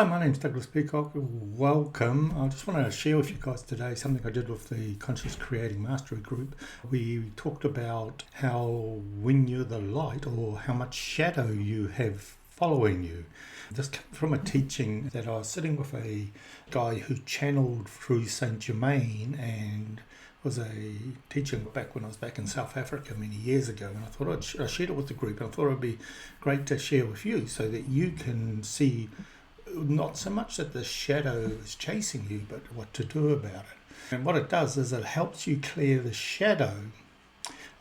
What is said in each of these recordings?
Hi, my name's Douglas Peacock. Welcome. I just want to share with you guys today something I did with the Conscious Creating Mastery group. We talked about how when you're the light or how much shadow you have following you. This came from a teaching that I was sitting with a guy who channeled through Saint Germain and was a teaching back when I was back in South Africa many years ago, and I thought I shared it with the group, and I thought it would be great to share with you so that you can see not so much that the shadow is chasing you, but what to do about it. And what it does is it helps you clear the shadow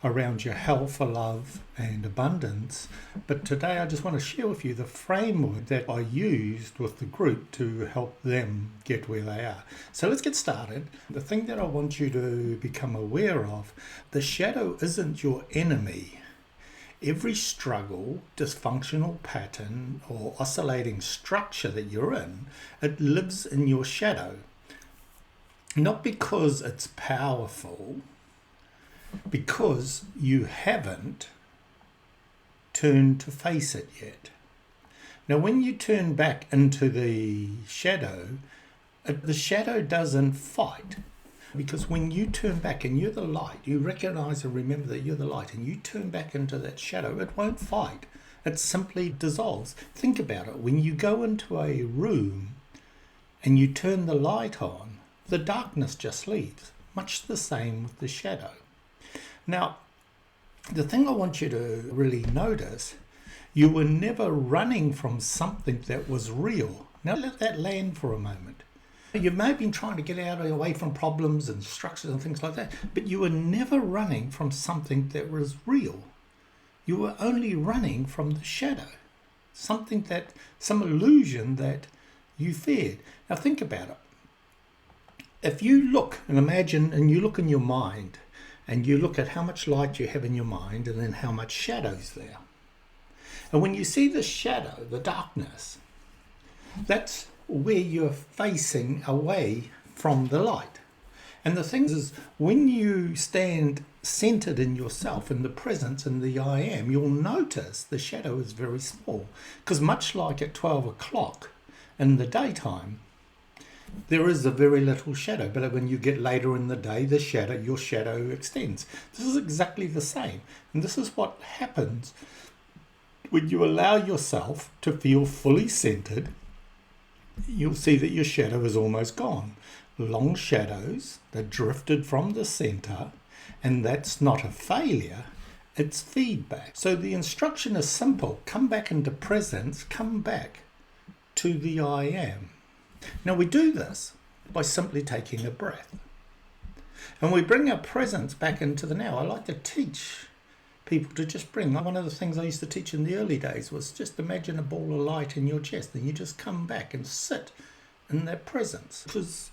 around your health, love, and abundance. But today I just want to share with you the framework that I used with the group to help them get where they are. So let's get started. The thing that I want you to become aware of, the shadow isn't your enemy. Every struggle, dysfunctional pattern, or oscillating structure that you're in, it lives in your shadow. Not because it's powerful, because you haven't turned to face it yet. Now, when you turn back into the shadow doesn't fight. Because when you turn back and you're the light, you recognize and remember that you're the light, and you turn back into that shadow, it won't fight. It simply dissolves. Think about it. When you go into a room and you turn the light on, the darkness just leaves. Much the same with the shadow. Now, the thing I want you to really notice, you were never running from something that was real. Now let that land for a moment. You may have been trying to get away from problems and structures and things like that, but you were never running from something that was real. You were only running from the shadow, some illusion that you feared. Now think about it. If you look and imagine, and you look in your mind, and you look at how much light you have in your mind and then how much shadow's there. And when you see the shadow, the darkness, that's where you're facing away from the light. And the thing is, when you stand centered in yourself, in the presence, in the I am, you'll notice the shadow is very small. Because much like at 12 o'clock in the daytime, there is a very little shadow. But when you get later in the day, your shadow extends. This is exactly the same. And this is what happens when you allow yourself to feel fully centered. You'll see that your shadow is almost gone. Long shadows that drifted from the center, and that's not a failure, it's feedback. So the instruction is simple. Come back into presence, come back to the I am. Now we do this by simply taking a breath. And we bring our presence back into the now. I like to teach people to just bring. One of the things I used to teach in the early days was just imagine a ball of light in your chest, and you just come back and sit in that presence. Because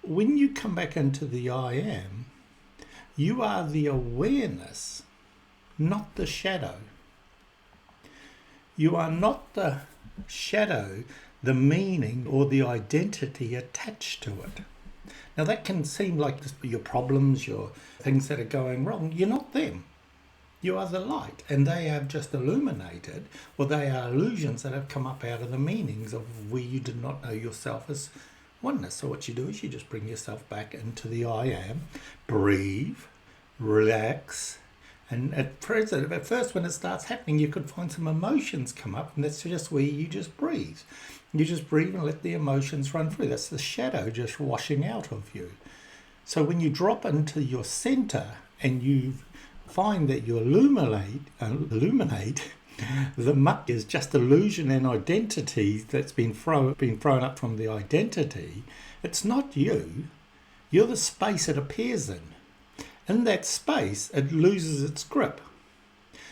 when you come back into the I am, you are the awareness, not the shadow. You are not the shadow, the meaning or the identity attached to it. Now that can seem like your problems, your things that are going wrong. You're not them. You are the light, and they have just illuminated, or they are illusions that have come up out of the meanings of where you did not know yourself as oneness. So what you do is you just bring yourself back into the I am, breathe, relax, and at first when it starts happening, you could find some emotions come up, and that's just where you just breathe. You just breathe and let the emotions run through. That's the shadow just washing out of you. So when you drop into your center and you find that you illuminate, the muck is just illusion and identity that's been thrown up from the identity. It's not you. You're the space it appears in. In that space, it loses its grip.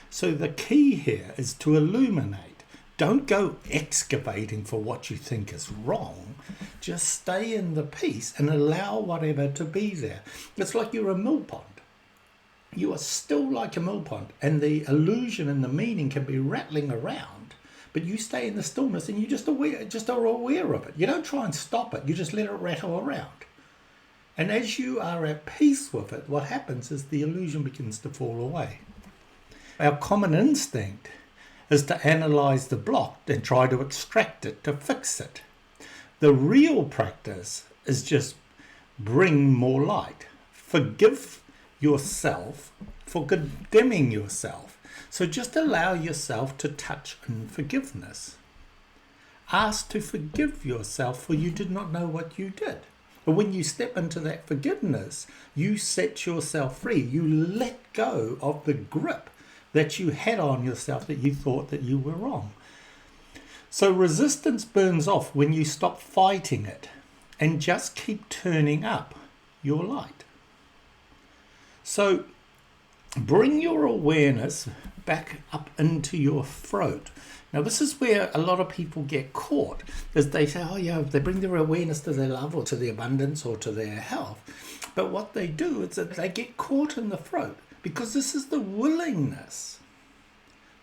So the key here is to illuminate. Don't go excavating for what you think is wrong. Just stay in the peace and allow whatever to be there. It's like you're a mill pond. You are still like a mill pond, and the illusion and the meaning can be rattling around, but you stay in the stillness and you just are aware of it. You don't try and stop it. You just let it rattle around. And as you are at peace with it, what happens is the illusion begins to fall away. Our common instinct is to analyze the block and try to extract it, to fix it. The real practice is just bring more light. Forgive yourself for condemning yourself. So just allow yourself to touch in forgiveness. Ask to forgive yourself, for you did not know what you did. But when you step into that forgiveness, you set yourself free. You let go of the grip that you had on yourself, that you thought that you were wrong. So resistance burns off when you stop fighting it and just keep turning up your light. So bring your awareness back up into your throat. Now this is where a lot of people get caught, is they say, oh yeah, they bring their awareness to their love or to their abundance or to their health. But what they do is that they get caught in the throat, because this is the willingness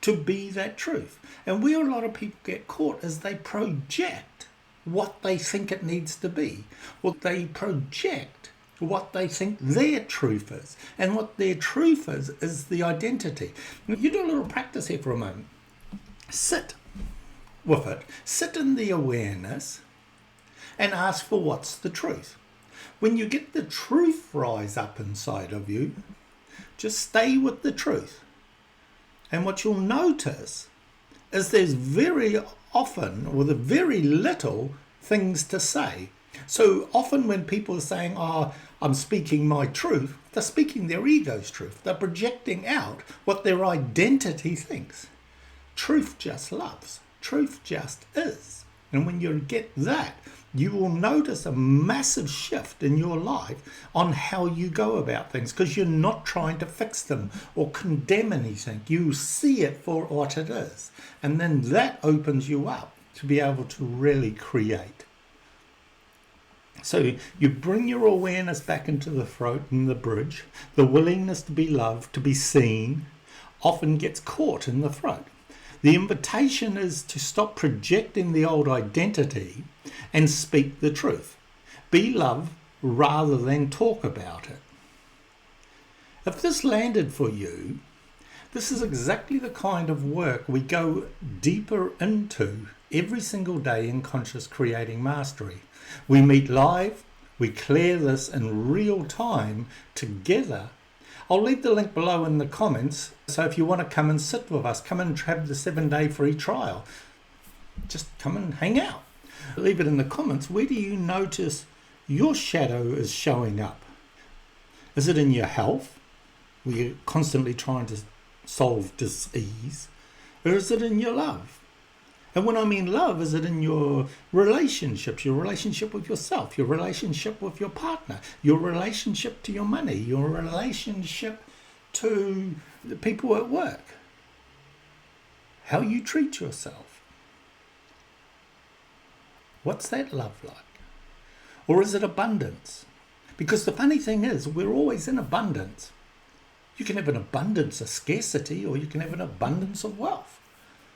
to be that truth. And where a lot of people get caught is they project what they think it needs to be. Well, they project what they think their truth is. And what their truth is the identity. Now, you do a little practice here for a moment. Sit with it. Sit in the awareness and ask for what's the truth. When you get the truth rise up inside of you, just stay with the truth. And what you'll notice is there's very often, or the very little, things to say. So often when people are saying, oh, I'm speaking my truth, they're speaking their ego's truth. They're projecting out what their identity thinks. Truth just loves. Truth just is. And when you get that, you will notice a massive shift in your life on how you go about things, because you're not trying to fix them or condemn anything. You see it for what it is. And then that opens you up to be able to really create. So you bring your awareness back into the throat and the bridge. The willingness to be loved, to be seen, often gets caught in the throat. The invitation is to stop projecting the old identity and speak the truth. Be love rather than talk about it. If this landed for you, this is exactly the kind of work we go deeper into every single day in Conscious Creating Mastery. We meet live, we clear this in real time together. I'll leave the link below in the comments, so if you want to come and sit with us, come and have the 7-day free trial. Just come and hang out. Leave it in the comments. Where do you notice your shadow is showing up? Is it in your health, where you're constantly trying to solve dis-ease? Or is it in your love? And when I mean love, is it in your relationships, your relationship with yourself, your relationship with your partner, your relationship to your money, your relationship to the people at work, how you treat yourself? What's that love like? Or is it abundance? Because the funny thing is, we're always in abundance. You can have an abundance of scarcity, or you can have an abundance of wealth.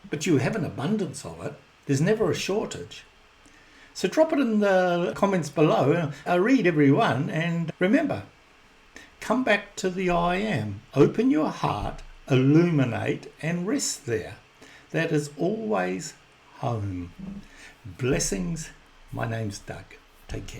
But you have an abundance of it. There's never a shortage. So drop it in the comments below. I read every one. And remember, come back to the I am. Open your heart, illuminate, and rest there. That is always home. Blessings. My name's Doug. Take care.